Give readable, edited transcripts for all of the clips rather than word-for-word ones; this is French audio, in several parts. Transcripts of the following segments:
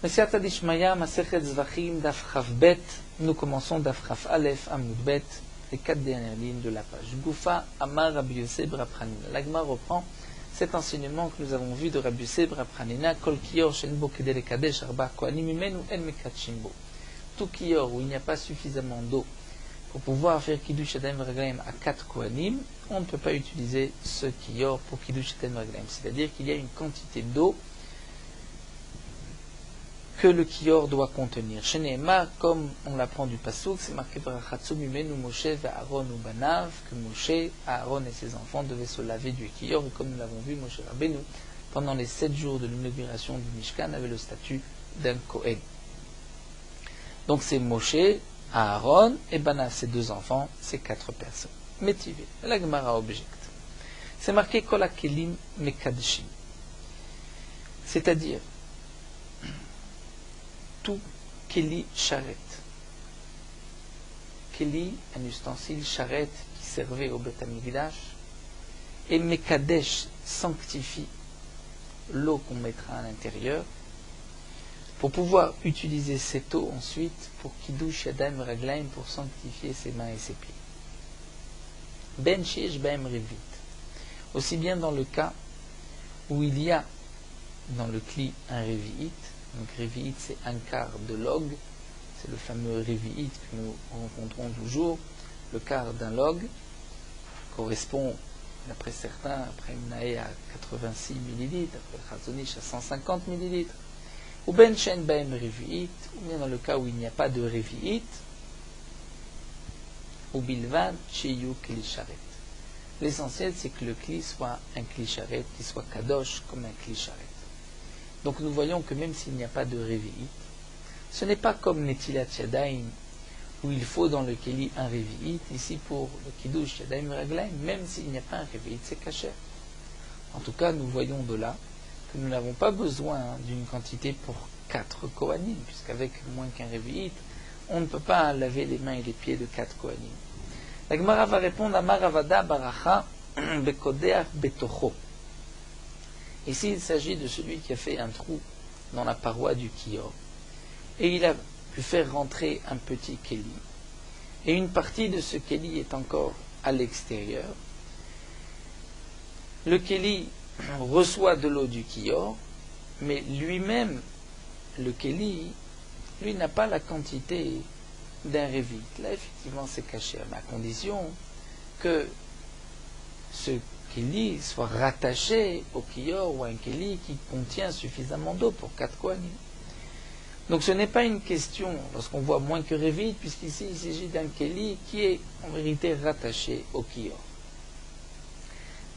Mesiata Dishmaya, Masechet Zvachim, Daf Chav Bet. Nous commençons Daf Chav Aleph, Amud Bet, les 4 dernières lignes de la page. Goufa, Amar, Rabbi Yosef, Rab Hanina. L'Agma reprend cet enseignement que nous avons vu de Rabbi Yosef, Rab Hanina, Kol Kiyor, Shenbo, Kedele Kadesh, Arba, Kohanim, Imenu, En Mekachimbo. Tout Kiyor où il n'y a pas suffisamment d'eau pour pouvoir faire Kiddush Yadayim Raglaim à 4 Kohanim, on ne peut pas utiliser ce Kiyor pour Kiddush Yadayim Raglaim. C'est-à-dire qu'il y a une quantité d'eau que le Kiyor doit contenir. Chez Nehemar, comme on l'apprend du Passouk, c'est marqué Vrachatsu Mimenu Moshe ve Aaron ou Banav, que Moshe, Aaron et ses enfants devaient se laver du Kiyor, et comme nous l'avons vu, Moshe Rabbeinu, pendant les 7 jours de l'inauguration du Mishkan, avait le statut d'un Kohen. Donc c'est Moshe, Aaron et Banav, ses 2 enfants, ces 4 personnes. Métivé. La Gemara objecte. C'est marqué Kol HaKelim Mekadshim. C'est-à-dire, tout Keli Charet. Keli, un ustensile Charet qui servait au Beth Amikdash, et Mekadesh sanctifie l'eau qu'on mettra à l'intérieur pour pouvoir utiliser cette eau ensuite pour Kiddush Yadayim Raglaim, pour sanctifier ses mains et ses pieds. Ben Sheish Baem Revit. Aussi bien dans le cas où il y a dans le Kli un Revi'it. Donc Revi'it, c'est un quart de log, c'est le fameux Revi'it que nous rencontrons toujours. Le quart d'un log correspond, d'après certains, après Mnaé à 86 millilitres, après Chazonish à 150 millilitres. Ou Ben Shen Baem Revi'it, ou bien dans le cas où il n'y a pas de Revi'it, ou Bilvan Cheyu Kli Charet. L'essentiel, c'est que le Kli soit un Kli Charet, qu'il soit Kadosh comme un Kli Charet. Donc nous voyons que même s'il n'y a pas de Revi'it, ce n'est pas comme Netilat Yadayim, où il faut dans le Keli un Revi'it. Ici pour le Kiddush Yadayim Raglaim, même s'il n'y a pas un Revi'it, c'est kasher. En tout cas, nous voyons de là que nous n'avons pas besoin d'une quantité pour 4 Kohanim, puisqu'avec moins qu'un Revi'it, on ne peut pas laver les mains et les pieds de 4 Kohanim. La Gemara va répondre à Maravada Baracha Bekodeach Betocho. Ici, il s'agit de celui qui a fait un trou dans la paroi du Kiyor. Et il a pu faire rentrer un petit Keli. Et une partie de ce Keli est encore à l'extérieur. Le Keli reçoit de l'eau du Kiyor, mais lui-même, le Keli, lui n'a pas la quantité d'un Revit. Là, effectivement, c'est caché, à condition que ce Keli soit rattaché au Kiyor ou à un Keli qui contient suffisamment d'eau pour 4 Kohanim. Donc ce n'est pas une question, lorsqu'on voit moins que Revit, puisqu'ici il s'agit d'un Keli qui est en vérité rattaché au Kiyor.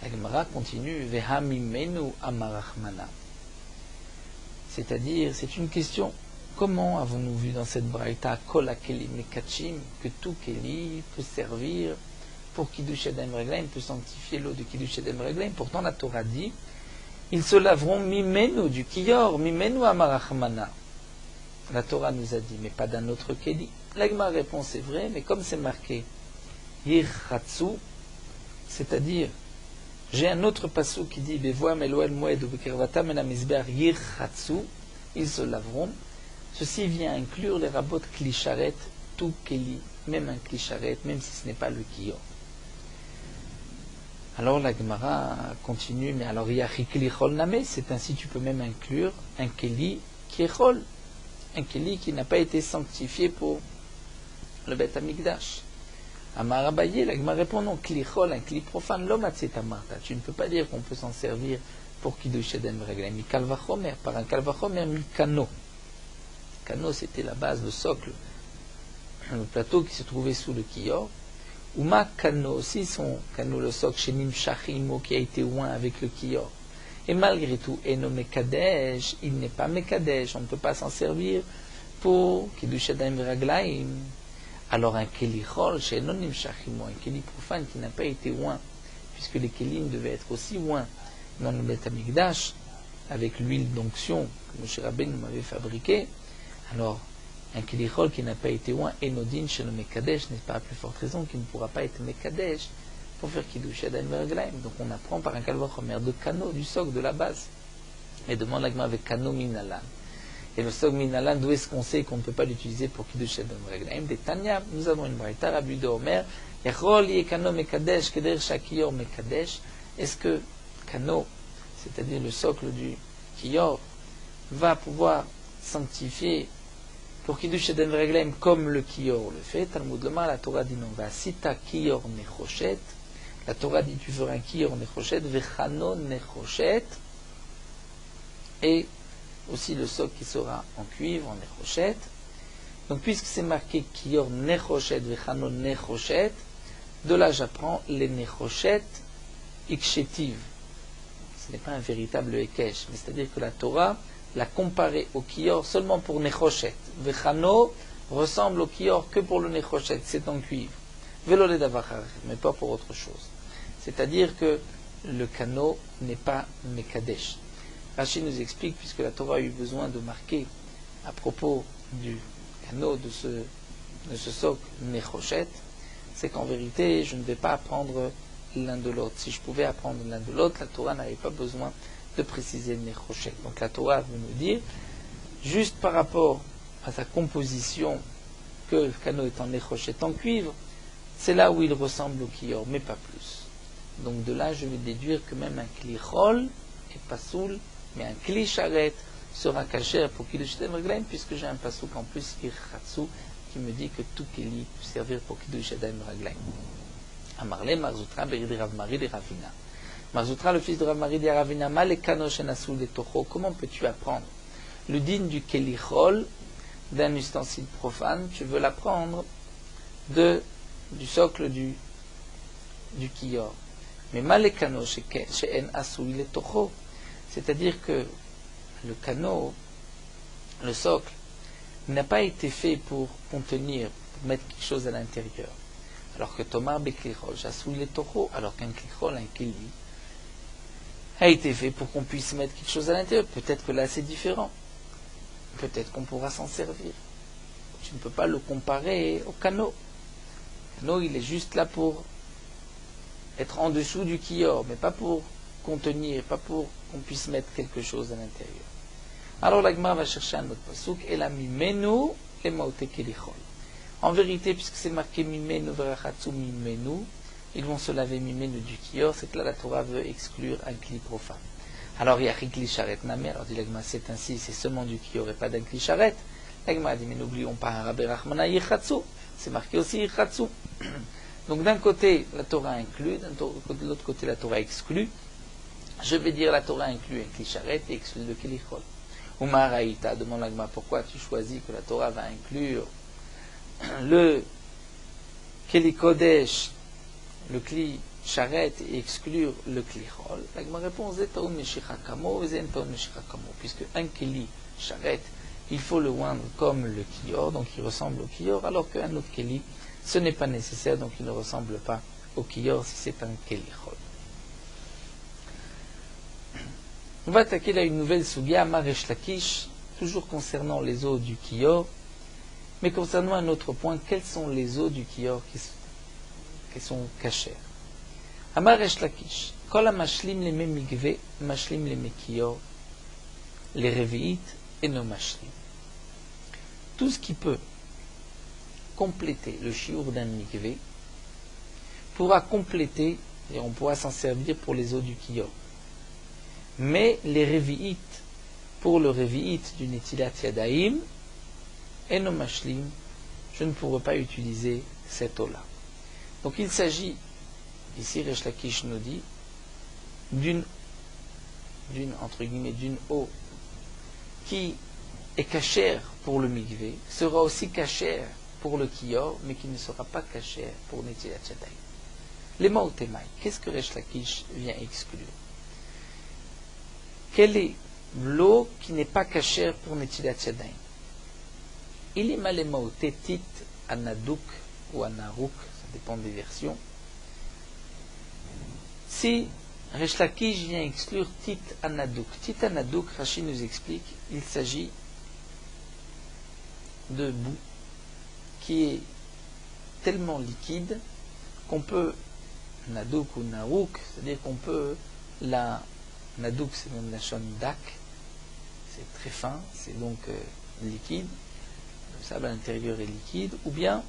La Gemara continue, Vehamimenu amarachmana. C'est-à-dire, c'est une question, comment avons-nous vu dans cette braïta, Kol HaKelim Mekachim, que tout Keli peut servir pour Kiddush Yadayim Raglaim, peut sanctifier l'eau de Kiddush Yadayim Raglaim. Pourtant la Torah dit, ils se laveront mimenu du Kiyor, mimenu amarachmana. La Torah nous a dit, mais pas d'un autre Keli. L'Agma répond, c'est vrai, mais comme c'est marqué Yirchatsu, c'est-à-dire, j'ai un autre passou qui dit, Bevoam Eloel Moed ou Bekervatam en Amizber Yirchatsu, ils se laveront. Ceci vient inclure les rabots Kli-Charet, tout Keli, même un Kli-Charet, même si ce n'est pas le Kiyor. Alors la Gemara continue, mais alors il y a Keli Chol Name, c'est ainsi tu peux même inclure un Keli qui est Chol, un Keli qui n'a pas été sanctifié pour le Beth Amikdash. Amar Abaye, la Gemara répond non, Kli Chol, un Keli profane, l'Omatset Amarta, tu ne peux pas dire qu'on peut s'en servir pour Kiddush Yadayim Raglaim, mi Kalvachomer, par un Kalvachomer, mi Kano. Kano, c'était la base, le socle, le plateau qui se trouvait sous le Kiyor. Uma Kano, aussi son Kano, le socle, Shenim Shachimo, qui a été oint avec le Kiyor. Et malgré tout, Eno Mekadesh, il n'est pas Mekadesh, on ne peut pas s'en servir pour Kiddush Yadayim Raglaim. Alors un Keli Chol, Shenonim Shachimo, un Keli profane qui n'a pas été oint, puisque les Kelim devaient être aussi oints dans le Beth Amikdash, avec l'huile d'onction que Moshe Rabbeinu m'avait fabriquée. Alors, un Keli Chol qui n'a pas été oint, Enodin chez le Mekadesh, n'est pas à plus forte raison qu'il ne pourra pas être Mekadesh pour faire Kiddush Yadayim Raglaim. Donc on apprend par un Kalvachomer de Kano, du socle, de la base. Et demande l'Agma avec Kano Minalan. Et le Sog Minalan, d'où est-ce qu'on sait qu'on ne peut pas l'utiliser pour Kiddush Adam Reglaim? Des Tanya, nous avons une braïta, Rabbi de Omer, Yechol Yekano Mekadesh, Keder Shakiyor Mekadesh. Est-ce que Kano, c'est-à-dire le socle du Kiyor, va pouvoir sanctifier pour Kiddush Adam Reglaim comme le Kiyor le fait? Talmud Lomar, la Torah dit non, va Sita Kiyor Nechoshet. La Torah dit tu feras un Kiyor Nechoshet, Vechano Nechoshet, et aussi le socle qui sera en cuivre, en Nechoshet. Donc puisque c'est marqué Kiyor Nechoshet, Vechano Nechoshet, de là j'apprends les Nechoshet Ikshetiv. Ce n'est pas un véritable Ekesh, mais c'est-à-dire que la Torah l'a comparé au Kiyor seulement pour Nechoshet. Vechano ressemble au Kiyor que pour le Nechoshet, c'est en cuivre. Velole Davachar, mais pas pour autre chose. C'est-à-dire que le Kano n'est pas Mekadesh. Rashi nous explique, puisque la Torah a eu besoin de marquer à propos du Kano, de ce socle Nechoshet, c'est qu'en vérité, je ne vais pas apprendre l'un de l'autre. Si je pouvais apprendre l'un de l'autre, la Torah n'avait pas besoin de préciser Nechoshet. Donc la Torah veut nous dire, juste par rapport à sa composition, que le Kano est en Nechoshet, en cuivre, c'est là où il ressemble au Kiyor, mais pas plus. Donc de là, je vais déduire que même un Kli Chol est pas soul, mais un Kli Sharet sera caché pour Kiddush Adam Reglaim, puisque j'ai un pasouk en plus, Irchatsu, qui me dit que tout Keli peut servir pour Kiddush Adam Reglaim. Amarle Marzoutra Beridi Rav Mari de Ravina. Marzoutra, le fils de Rav Mari de Ravina, Malekano Shenasu de Tocho, comment peux-tu apprendre le din du Keli Chol, d'un ustensile profane? Tu veux l'apprendre du socle du Kiyor. Mais Malekano Sheen Asui le Tocho, c'est-à-dire que le kano, le socle, n'a pas été fait pour contenir, pour mettre quelque chose à l'intérieur. Alors que Tomar Beklichol, Jassoui le Tocho, alors qu'un Klichol, un Keli, a été fait pour qu'on puisse mettre quelque chose à l'intérieur. Peut-être que là c'est différent. Peut-être qu'on pourra s'en servir. Tu ne peux pas le comparer au kano. Le kano, il est juste là pour être en dessous du Kiyor, mais pas pour contenir, pas pour qu'on puisse mettre quelque chose à l'intérieur. Alors la Gemara va chercher un autre pasuk, et la mimenu le maote kelichol. En vérité, puisque c'est marqué mimenu verachatsu mimenu, ils vont se laver mimenu du Kiyor, c'est que là la Torah veut exclure un kli profane. Alors il y a kli sharet namé, alors dit la Gemara, c'est ainsi, c'est seulement du Kiyor et pas d'un kli sharet. La Gemara dit, mais n'oublions pas un rabbi rachmana yichatsu, c'est marqué aussi yichatsu. Donc d'un côté la Torah inclut, de l'autre côté la Torah exclut. Je vais dire la Torah inclut un kli sharet et exclut le kelichol. Umar Haïta demande à Gemara, pourquoi tu choisis que la Torah va inclure le keli kodesh, le kli sharet, et exclure le kelichol? La Gemara répond, zetaun meshicha kamo, zentaun meshicha kamo, puisque un keli sharet, il faut le oindre comme le Kiyor, donc il ressemble au Kiyor, alors qu'un autre keli, ce n'est pas nécessaire, donc il ne ressemble pas au Kiyor si c'est un kelichol. On va attaquer là une nouvelle Sugia, Maresh Lakish, toujours concernant les eaux du Kiyor, mais concernant un autre point, quelles sont les eaux du Kiyor qui sont cachères? Amaresh Lakish, Kol mashlim le mikve, mashlim le Kiyor, les revi'it et nos mashlim. Tout ce qui peut compléter le shiur d'un mikve pourra compléter, et on pourra s'en servir pour les eaux du Kiyor. Mais les revi'it, pour le revi'it du Netilat Yadayim, et nos mashlim, je ne pourrai pas utiliser cette eau-là. Donc il s'agit, ici Resh Lakish nous dit, d'une eau qui est cachère pour le mikvé, sera aussi cachère pour le Kiyor, mais qui ne sera pas cachère pour Netilat Yadayim. Les Maotemai, qu'est-ce que Resh Lakish vient exclure? Quelle est l'eau qui n'est pas cachère pour Netilat Yadayim? Il est malémo tétit anadouk ou anarouk, ça dépend des versions. Si Resh Lakish vient exclure tit anadouk, Rashi nous explique, il s'agit de boue qui est tellement liquide qu'on peut, nadouk ou narouk, c'est-à-dire qu'on peut la nadouk, c'est même la shon dak, c'est très fin, c'est donc liquide, le sable à l'intérieur est liquide, ou bien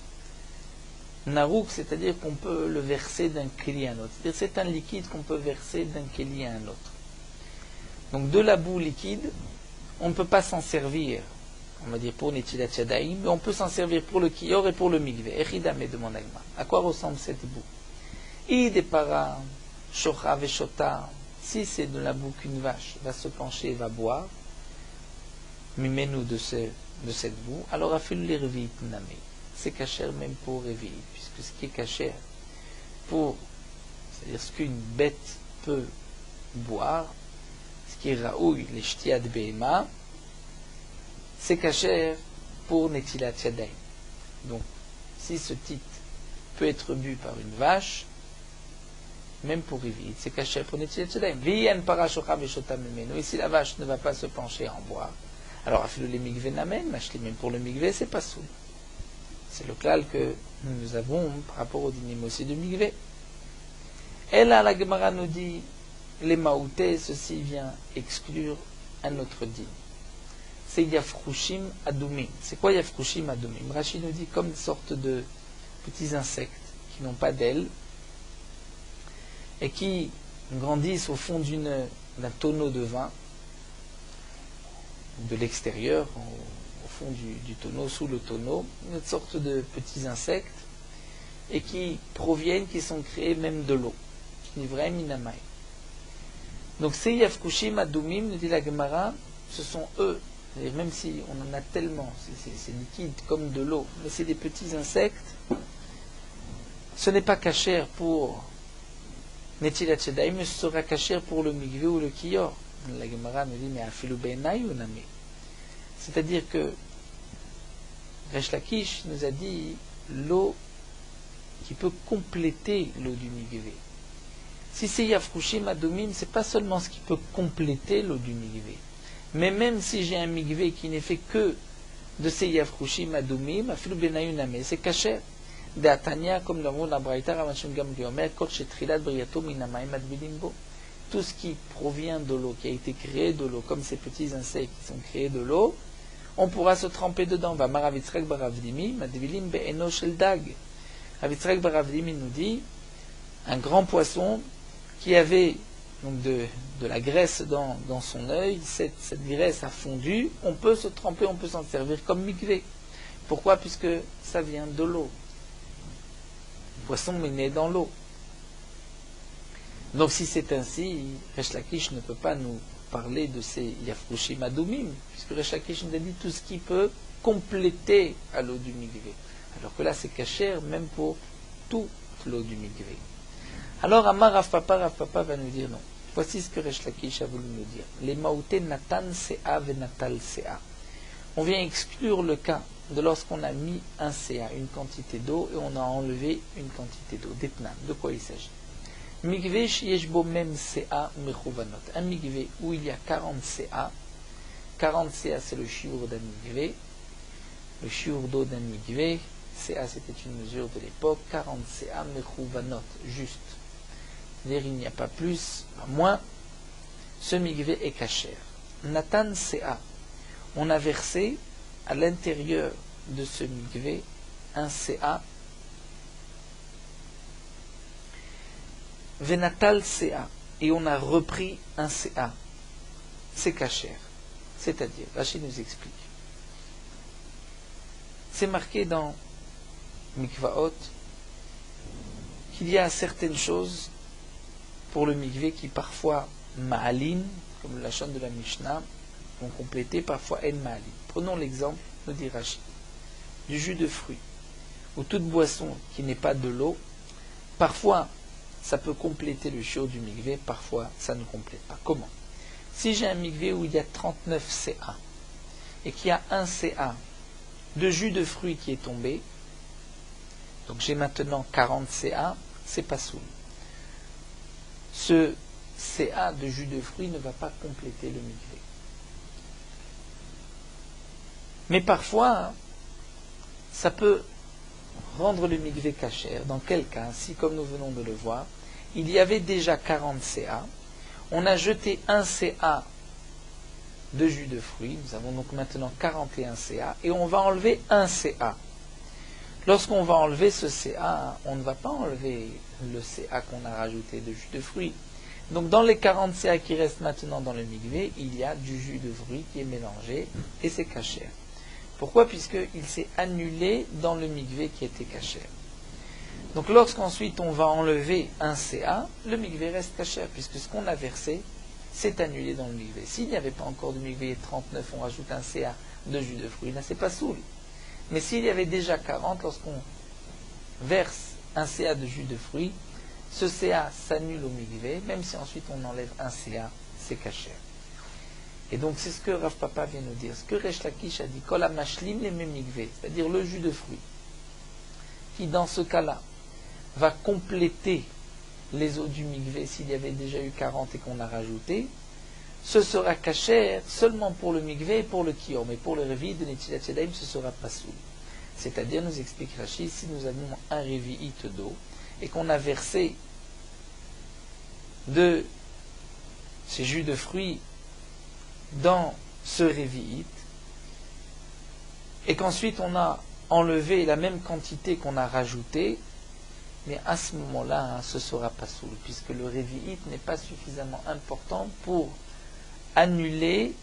narouk, c'est-à-dire qu'on peut le verser d'un kéli à un autre. C'est-à-dire c'est un liquide qu'on peut verser d'un kéli à un autre. Donc de la boue liquide, on ne peut pas s'en servir, on va dire pour Netilat Yadayim, mais on peut s'en servir pour le kiyor et pour le mikvé. Echidame demande Agma. À quoi ressemble cette boue? Idepara, shocha veshota. Si c'est de la boue qu'une vache va se pencher et va boire, mimenu de cette boue, alors afil l'irvit name. C'est cachère même pour réveiller, puisque ce qui est cachère pour, c'est-à-dire ce qu'une bête peut boire, ce qui est raouille, les shtiad behema, c'est cachère pour netilat yadayim. Donc, si ce titre peut être bu par une vache, même pour réveiller, c'est cachère pour netilat yadayim. Viyan parashocha veshota memeno. Et si la vache ne va pas se pencher en boire, alors afil le mikvé namen, machli, même pour le mikvé, c'est pas soul. C'est le klal que nous avons par rapport au dinim aussi de mikvé. Et là, la Gemara nous dit, les maoutés, ceci vient exclure un autre din. C'est yafrushim adumim. C'est quoi yafrushim adumim? Rashi nous dit comme une sorte de petits insectes qui n'ont pas d'ailes et qui grandissent au fond d'un tonneau de vin, de l'extérieur, au fond du tonneau, sous le tonneau, une sorte de petits insectes, et qui sont créés même de l'eau. Donc ces yafkushim adumim, nous dit la Gemara, ce sont eux, et même si on en a tellement, c'est liquide comme de l'eau, mais c'est des petits insectes, ce n'est pas cachère pour Netilat Yadayim, mais ce sera cachère pour le mikvé ou le kiyor. La Gemara nous dit, mais afilu beinai ou nami. C'est-à-dire que Resh Lakish nous a dit l'eau qui peut compléter l'eau du mikvé. Si c'est yafrushim adumim, c'est pas seulement ce qui peut compléter l'eau du mikvé, mais même si j'ai un mikvé qui n'est fait que de ces yafrushim adumim, afilu beinai ou nami, c'est cachère. D'Atania, comme dans la Braïta, Ramachim Gamli Omer, Kot Shetrilat Briato Minamayim Adbilimbo. Tout ce qui provient de l'eau, qui a été créé de l'eau, comme ces petits insectes qui sont créés de l'eau, on pourra se tremper dedans. Va Maravitzrek Baravdimi, Madvilim Be'eno Shel Dag. Ravitzrek Baravdimi nous dit, un grand poisson qui avait donc de la graisse dans son œil, cette graisse a fondu, on peut se tremper, on peut s'en servir comme mikvé. Pourquoi? Puisque ça vient de l'eau. Le poisson est né dans l'eau. Donc si c'est ainsi, Resh Lakish ne peut pas nous parler de ces yafrushim adumim, puisque Resh Lakish nous a dit tout ce qui peut compléter à l'eau du mikvé. Alors que là c'est cachère même pour toute l'eau du mikvé. Alors Amar Rav Papa va nous dire non. Voici ce que Resh Lakish a voulu nous dire. Les maouté natan sea venatal sea. On vient exclure le cas de lorsqu'on a mis un CA, une quantité d'eau, et on a enlevé une quantité d'eau, d'etnan. De quoi il s'agit? Mikvé sheyeshbo mem CA mechouvanot. Un mikvé où il y a 40 CA. 40 CA, c'est le shiur d'un mikvé. Le shiur d'eau d'un mikvé. CA, c'était une mesure de l'époque. 40 CA mechouvanot, juste. C'est-à-dire, il n'y a pas plus, pas moins. Ce mikvé est cachère. Natan CA. On a versé à l'intérieur de ce mikvé un CA, Venatal CA, et on a repris un CA, c'est cachère. C'est-à-dire, Rachid nous explique. C'est marqué dans Mikvaot qu'il y a certaines choses pour le mikvé qui parfois ma'alin, comme la chaîne de la Mishnah, vont compléter, parfois en ma'alin. Prenons l'exemple, nous dit Rachid, du jus de fruits, ou toute boisson qui n'est pas de l'eau, parfois ça peut compléter le shiur du mikvé, parfois ça ne complète pas. Comment? Si j'ai un mikvé où il y a 39 CA, et qu'il y a un CA de jus de fruits qui est tombé, donc j'ai maintenant 40 CA, c'est pas soul. Ce CA de jus de fruits ne va pas compléter le mikvé. Mais parfois, ça peut rendre le mikvé cachère. Dans quel cas? Si, comme nous venons de le voir, il y avait déjà 40 CA, on a jeté un CA de jus de fruits. Nous avons donc maintenant 41 CA et on va enlever un CA. Lorsqu'on va enlever ce CA, on ne va pas enlever le CA qu'on a rajouté de jus de fruits. Donc dans les 40 CA qui restent maintenant dans le mikvé, il y a du jus de fruits qui est mélangé et c'est kasher. Pourquoi? Puisqu'il s'est annulé dans le mikvé qui était kasher. Donc lorsqu'ensuite on va enlever un CA, le mikvé reste kasher puisque ce qu'on a versé s'est annulé dans le mikvé. S'il n'y avait pas encore de mikvé 39, on rajoute un CA de jus de fruits, là c'est pas soul. Mais s'il y avait déjà 40, lorsqu'on verse un CA de jus de fruits, ce CA s'annule au mikvé, même si ensuite on enlève un CA, c'est kasher. Et donc c'est ce que Rav Papa vient nous dire. Ce que Resh Lakish a dit, Kol hamashlim le mikvé, c'est-à-dire le jus de fruits, qui dans ce cas-là va compléter les eaux du mikvé s'il y avait déjà eu 40 et qu'on a rajouté, ce sera kasher seulement pour le mikvé et pour le kior, mais pour le révi de Netilat Yadayim, ce sera pas soul. C'est-à-dire, nous explique Rashi, si nous avons un révi'it d'eau et qu'on a versé de ces jus de fruits dans ce révi'it, et qu'ensuite on a enlevé la même quantité qu'on a rajoutée, mais à ce moment-là, ce sera pas soul, puisque le révi'it n'est pas suffisamment important pour annuler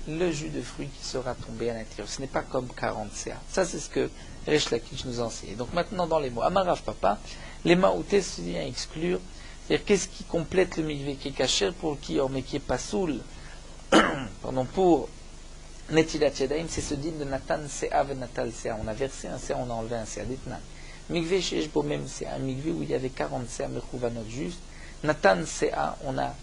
le jus de fruits qui sera tombé à l'intérieur. Ce n'est pas comme 40 CA. Ça, c'est ce que Resh Lakish nous a enseigné. Donc maintenant, dans les mots, Amarav Papa, les maoutés se viennent exclure, c'est-à-dire qu'est-ce qui complète le mikvé qui est kasher pour le kior, mais qui est pas soul, pardon, pour Netilat Yadayim, c'est ce din de Natan CA ve Natal CA. On a versé un CA, on a enlevé un CA. Ditna. Mikvé Sheshbo même, c'est un mikvé où il y avait 40 CA, Mechouvanot juste. Natan CA, on a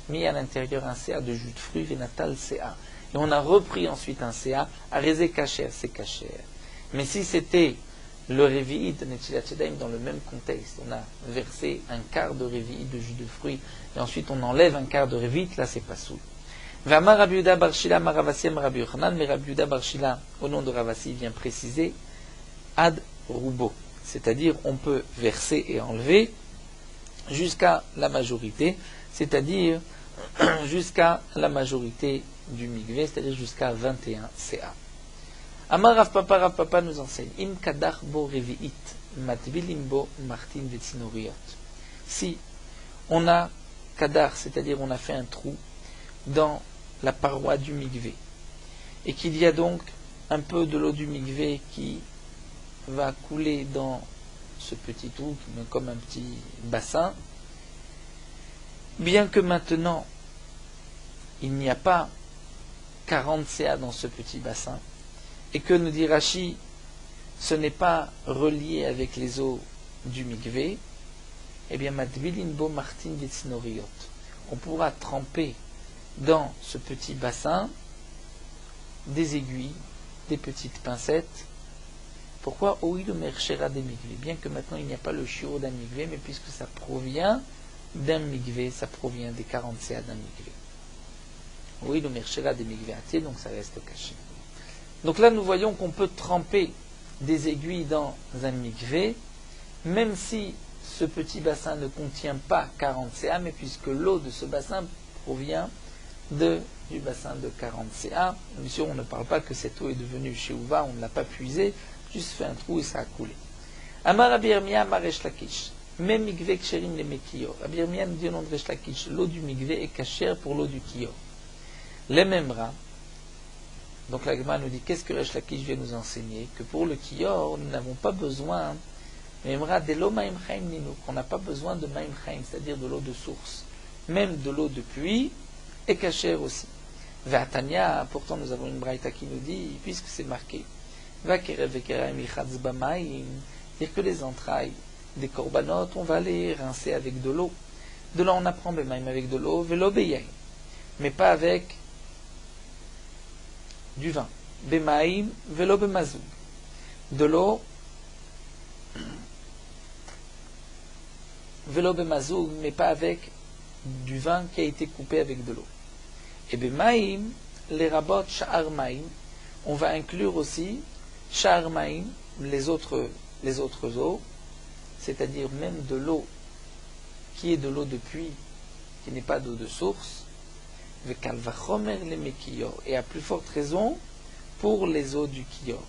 mis à l'intérieur un CA de jus de fruits, Venatal CA. Et on a repris ensuite un CA, Arezé Kacher, c'est Kacher. Mais si c'était le révi'it de Netilat Yadayim dans le même contexte, on a versé un quart de révi'it de jus de fruits, et ensuite on enlève un quart de révi'it, là c'est pas soul. Vama Rabbi Yehuda bar Shila Maravasiem Rabbi Yochanan, mais Rabbi Yehuda bar Shila, au nom de Ravasi, vient préciser Ad Rubo. C'est-à-dire, on peut verser et enlever jusqu'à la majorité, c'est-à-dire jusqu'à la majorité du mikvé, c'est-à-dire jusqu'à 21 CA. Amar Rav Papa nous enseigne Im kadach bo revi'it matvilim bo martin vetzinoriot. Si on a kadar, c'est-à-dire on a fait un trou dans la paroi du mikvé et qu'il y a donc un peu de l'eau du mikvé qui va couler dans ce petit trou comme un petit bassin, bien que maintenant il n'y a pas 40 CA dans ce petit bassin, et que nous dit Rashi, ce n'est pas relié avec les eaux du mikvé, eh bien, matvilin bo martin vetzinoriot, on pourra tremper dans ce petit bassin des aiguilles, des petites pincettes. Pourquoi Oïl merchera des mikvé, bien que maintenant il n'y a pas le shiur d'un mikvé, mais puisque ça provient d'un mikvé, ça provient des 40 CA d'un mikvé. Oui, le merchera des mikvé athées, donc ça reste caché. Donc là, nous voyons qu'on peut tremper des aiguilles dans un mikvé, même si ce petit bassin ne contient pas 40 CA, mais puisque l'eau de ce bassin provient du bassin de 40 CA. Bien sûr, on ne parle pas que cette eau est devenue Sheuva, on ne l'a pas puisée, juste fait un trou et ça a coulé. Amar Rabbi Yirmiyah Amar Resh Lakish. Même mikvé ksherim les mekiyor. Rabbi Yirmiyah nous dit au nom de Resh Lakish, l'eau du mikvé est cachère pour l'eau du kiyor. Les mêmes rats. Donc la Gemara nous dit, qu'est-ce que Resh Lakish vient nous enseigner? Que pour le kiyor, nous n'avons pas besoin, de l'eau maim chaim ninu, qu'on n'a pas besoin de maim chaim, c'est-à-dire de l'eau de source. Même de l'eau de puits est cachère aussi. Ve'atanya, pourtant nous avons une braïta qui nous dit, puisque c'est marqué, dire que les entrailles des corbanotes, on va les rincer avec de l'eau. De là on apprend même avec de l'eau, velo beyain, mais pas avec du vin. Bemaim, velo bemazoug. De l'eau, velo bemazoug, mais pas avec du vin qui a été coupé avec de l'eau. Et bemaim, les rabots sha'ar maim, on va inclure aussi sha'ar maim, les autres eaux, c'est-à-dire même de l'eau qui est de l'eau de puits, qui n'est pas d'eau de source, Vekal vachomer le mekiyor. Et à plus forte raison pour les eaux du kiyor.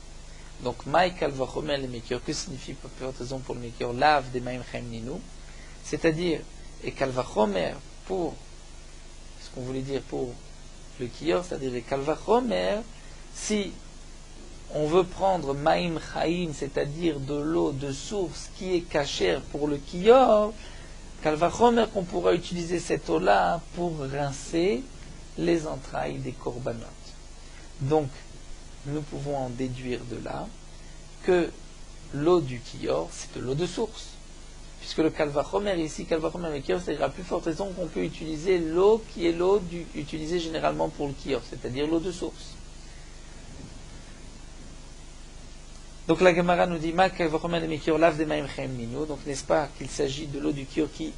Donc, maï kal vachomer le mekiyor. Que signifie à plus forte raison pour le mekiyor? Lave des maïm chem ninu. C'est-à-dire, et kal vachomer pour, ce qu'on voulait dire pour le kiyor, c'est-à-dire les kal vachomer, si on veut prendre maïm chaim, c'est-à-dire de l'eau de source qui est cachère pour le kiyor, kalvachomer qu'on pourra utiliser cette eau-là pour rincer les entrailles des korbanot. Donc, nous pouvons en déduire de là que l'eau du kiyor, c'est de l'eau de source. Puisque le kalvachomer ici, kalvachomer le kiyor, c'est-à-dire à plus forte raison qu'on peut utiliser l'eau qui est l'eau utilisée généralement pour le kiyor, c'est-à-dire l'eau de source. Donc la Gemara nous dit donc n'est-ce pas qu'il s'agit de l'eau du kiyor qui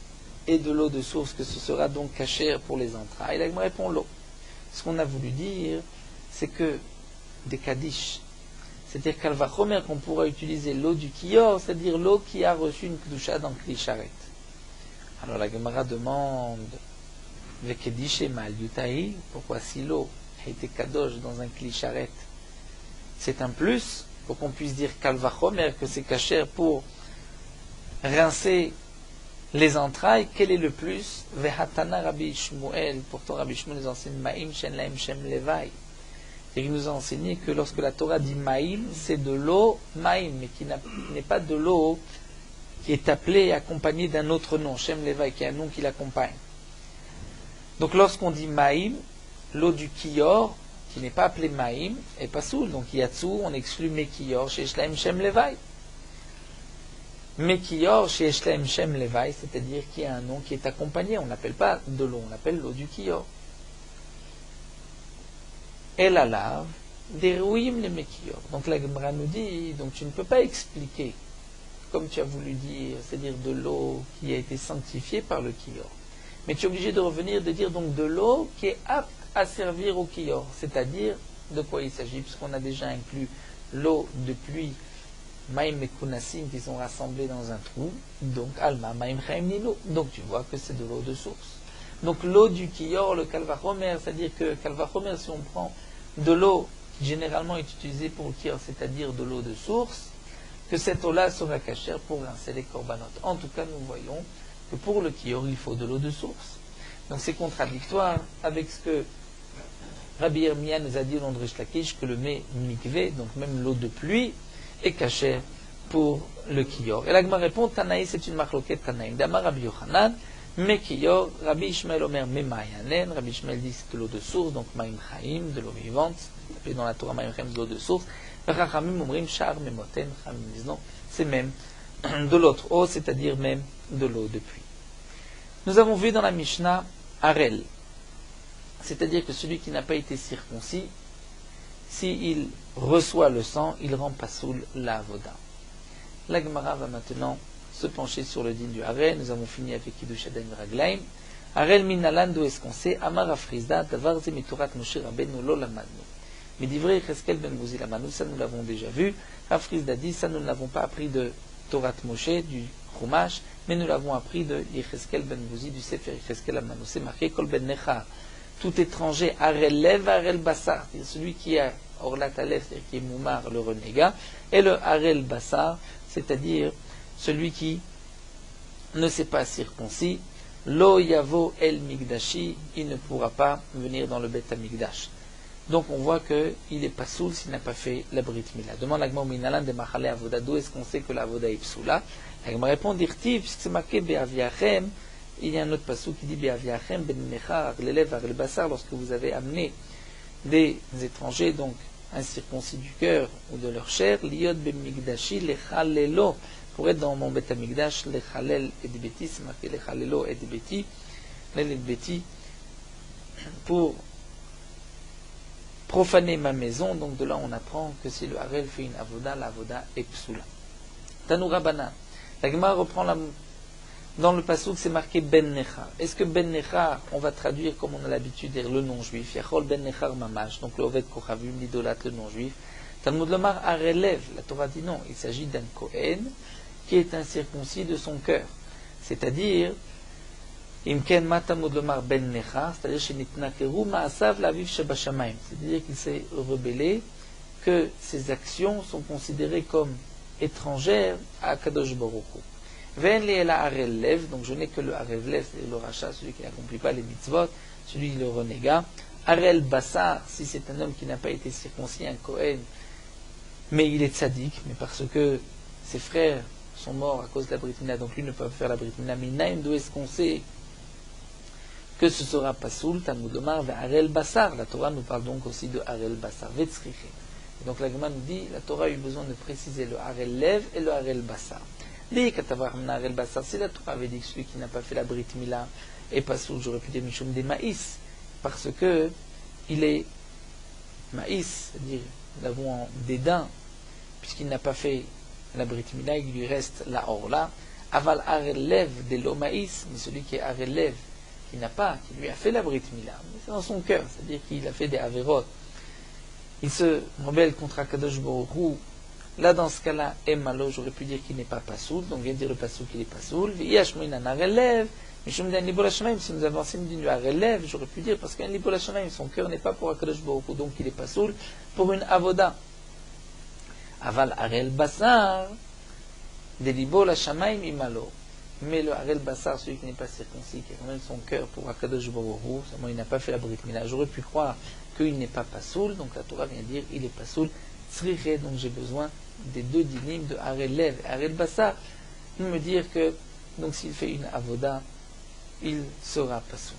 est de l'eau de source, que ce sera donc cachère pour les entrailles. La Gemara répond l'eau. Ce qu'on a voulu dire, c'est que des kaddish, c'est-à-dire kalvachomer qu'on pourra utiliser l'eau du kiyor, c'est-à-dire l'eau qui a reçu une kedusha dans kli sharet. Alors la Gemara demande vekedish et mal yutahi, pourquoi si l'eau a été kadosh dans un kli sharet, c'est un plus pour qu'on puisse dire kalvachomer, que c'est cachère pour rincer les entrailles. Quel est le plus? Vehatana Rabbi Shmuel, pourtant Rabbi Shmuel nous enseigne Maïm Shen Laim Shem Levai. Et il nous a enseigné que lorsque la Torah dit Maïm, c'est de l'eau Maïm, mais qui n'est pas de l'eau qui est appelée et accompagnée d'un autre nom, Shem Levai, qui est un nom qui l'accompagne. Donc lorsqu'on dit Maïm, l'eau du kiyor, qui n'est pas appelé Maïm, est pas soul. Donc Yatsu, on exclut Mekiyor chez Shlaim Shem Levai. Mekiyor chez Shlaim Shem Levai, c'est-à-dire qu'il y a un nom qui est accompagné. On n'appelle pas de l'eau, on appelle l'eau du kiyor. Et la lave, des rouim les Mekiyor. Donc la Gemara nous dit, donc tu ne peux pas expliquer, comme tu as voulu dire, c'est-à-dire de l'eau qui a été sanctifiée par le kiyor. Mais tu es obligé de revenir, de dire donc de l'eau qui est apte à servir au kiyor, c'est-à-dire de quoi il s'agit, puisqu'on a déjà inclus l'eau de pluie, maïm et kunassim, qui sont rassemblés dans un trou, donc alma, maïm chaim nino, donc tu vois que c'est de l'eau de source. Donc l'eau du kiyor, le kalvachomer, c'est-à-dire que kalvachomer, si on prend de l'eau qui généralement est utilisée pour le kiyor, c'est-à-dire de l'eau de source, que cette eau-là sera cachère pour rincer les korbanot. En tout cas, nous voyons que pour le kiyor, il faut de l'eau de source. Donc c'est contradictoire avec ce que Rabbi Yirmiyah nous a dit au nom de Rish Lakish, que le mets mikvé, donc même l'eau de pluie, est cachée pour le kiyor. Et la Gemara répond, Tanaï, c'est une marloquette Tanaïm. D'Amar Rabbi Yochanan, mais kiyor, Rabbi Ishmael Omer, mais mayanen, Rabbi Ishmael dit c'est de l'eau de source, donc maïm chaim, de l'eau vivante, appelé dans la Torah maïm chaim, de l'eau de source. Rachamim Omrim, Shar, Memoten, Chamim disent non, c'est même de l'autre eau, c'est-à-dire même de l'eau de pluie. Nous avons vu dans la Mishnah, Harel, c'est-à-dire que celui qui n'a pas été circoncis, s'il reçoit le sang, il rend pasoul la avoda. La Gemara va maintenant se pencher sur le din du Harel. Nous avons fini avec Kiddush Adin Raglaim. Harel minalan, d'où est-ce qu'on sait? Amar Afrizda, davar ze miturat Moshe Rabbeinu lo lamadnu. Mais d'ivrei Cheskel ben Bouzi lamadnu, ça nous l'avons déjà vu. Afrizda dit, ça nous ne l'avons pas appris de Torat Moshe, du Chumash, mais nous l'avons appris de Yecheskel ben Bouzi, du Sefer Yecheskel lamadnu. C'est marqué Kol ben Nechar. Tout étranger, Harel lev, Harel basar, c'est celui qui a Orlat Aleph, c'est-à-dire qui est Moumar, le renégat, et le Harel basar, c'est-à-dire celui qui ne s'est pas circoncis, Lo yavo el migdashi, il ne pourra pas venir dans le Bet Hamikdash. Donc on voit qu'il n'est pas soul s'il n'a pas fait la Brit Mila. Demande l'Agma Minalan de Machale Avoda, d'où est-ce qu'on sait que l'Avoda est psoula? L'Agma répond, Dirti, puisque c'est marqué Be'aviachem. Il y a un autre passou qui dit Be'aviachem ben nechar l'élève ar le basar, lorsque vous avez amené des étrangers, donc incirconcis du cœur ou de leur chair, liot ben migdashi lechalelo, pour être dans mon bet amigdash, lechalel et des bêtis, c'est marqué lechalelo et des bêtis, les bêtis, pour profaner ma maison. Donc de là on apprend que si le harel fait une avoda, l'avoda est psoula. Tanoura Bana, la Gemara reprend dans le passouk, c'est marqué Ben Nechar. Est-ce que Ben Nechar, on va traduire comme on a l'habitude de dire le non-juif, Yachol Ben Nechar Mamash, donc le Oved Kochavim, l'idolâtre, le non-juif. Talmud Lomar Arelev, la Torah dit non, il s'agit d'un Kohen qui est incirconcis de son cœur. C'est-à-dire Imken matamud lomar ben necha, c'est-à-dire chez Nitnakeru ma'asav la viv shebashamayim, c'est-à-dire qu'il s'est rebellé, que ses actions sont considérées comme étrangères à Kadosh Baruch Hu. Ve'en li ela arel lev, donc je n'ai que le arel lev, c'est-à-dire le rachat, celui qui n'accomplit pas les mitzvot, celui le renégat. Arel basar, si c'est un homme qui n'a pas été circoncis, un Kohen, mais il est tzaddik, mais parce que ses frères sont morts à cause de la Brit Mila, donc lui ne peut pas faire la Brit Mila. Mais Naïm, d'où est-ce qu'on sait que ce sera Pasoul, Talmud Omar, Arel Basar. La Torah nous parle donc aussi de Arel Basar, Vetzriche. Et donc la Gemara nous dit, la Torah a eu besoin de préciser le Arel Lev et le Arel Basar. Dès qu'Atavar Arel Basar, si la Torah avait dit que celui qui n'a pas fait la Brit Mila est Pasoul, j'aurais pu dire Mishum des Maïs, parce que il est Maïs, c'est-à-dire nous l'avons en dédain, puisqu'il n'a pas fait la Brit Mila, il lui reste la Orla. Aval Arel Lev de l'Omaïs, mais celui qui est Arel Lev, qui lui a fait la Brit Mila, mais c'est dans son cœur, c'est-à-dire qu'il a fait des Averot. Il se rebelle contre Akadosh Baruch Hu. Là, dans ce cas-là, Emalo, j'aurais pu dire qu'il n'est pas Pasoul, donc vient dire le Pasoul qu'il est Pasoul. V'yashmoin Arel Lev, Mishum d'an Libol HaShamayim, si nous avons enseigné du Arel Lev, j'aurais pu dire, parce qu'un Libol HaShamayim, son cœur n'est pas pour Akadosh Baruch Hu, donc il est Pasoul pour une Avoda. Aval Arel Basar, de Libol HaShamayim Imalo. Mais le Arel Basar, celui qui n'est pas circoncis, qui a quand même son cœur pour Akadosh Baruch Hu, seulement il n'a pas fait la Brit Mila. J'aurais pu croire qu'il n'est pas Pasoul, donc la Torah vient dire il est Pasoul Tzriche, donc j'ai besoin des deux dinim de Arel Lev et Arel Basar, pour me dire que donc s'il fait une Avoda, il sera Pasoul.